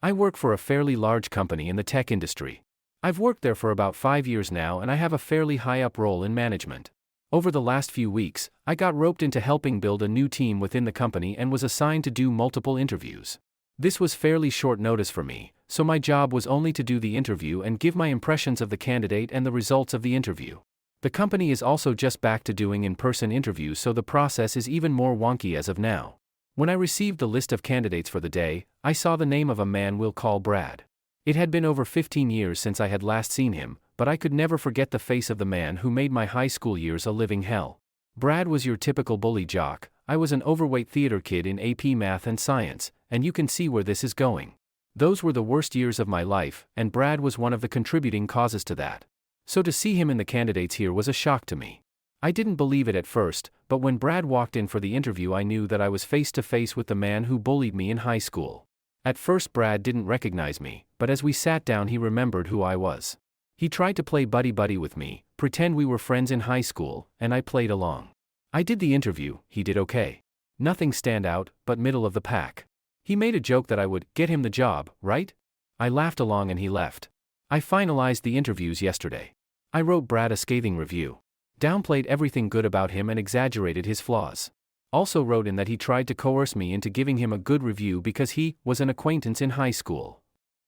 I work for a fairly large company in the tech industry. I've worked there for about 5 years now and I have a fairly high-up role in management. Over the last few weeks, I got roped into helping build a new team within the company and was assigned to do multiple interviews. This was fairly short notice for me, so my job was only to do the interview and give my impressions of the candidate and the results of the interview. The company is also just back to doing in-person interviews, so the process is even more wonky as of now. When I received the list of candidates for the day, I saw the name of a man we'll call Brad. It had been over 15 years since I had last seen him, but I could never forget the face of the man who made my high school years a living hell. Brad was your typical bully jock. I was an overweight theater kid in AP Math and Science, and you can see where this is going. Those were the worst years of my life, and Brad was one of the contributing causes to that. So to see him in the candidates here was a shock to me. I didn't believe it at first, but when Brad walked in for the interview I knew that I was face to face with the man who bullied me in high school. At first Brad didn't recognize me, but as we sat down he remembered who I was. He tried to play buddy-buddy with me, pretend we were friends in high school, and I played along. I did the interview, he did okay. Nothing stand out, but middle of the pack. He made a joke that I would get him the job, right? I laughed along and he left. I finalized the interviews yesterday. I wrote Brad a scathing review. Downplayed everything good about him and exaggerated his flaws. Also wrote in that he tried to coerce me into giving him a good review because he was an acquaintance in high school.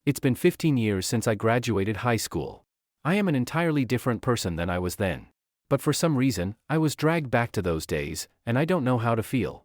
It's been 15 years since I graduated high school. I am an entirely different person than I was then. But for some reason, I was dragged back to those days, and I don't know how to feel.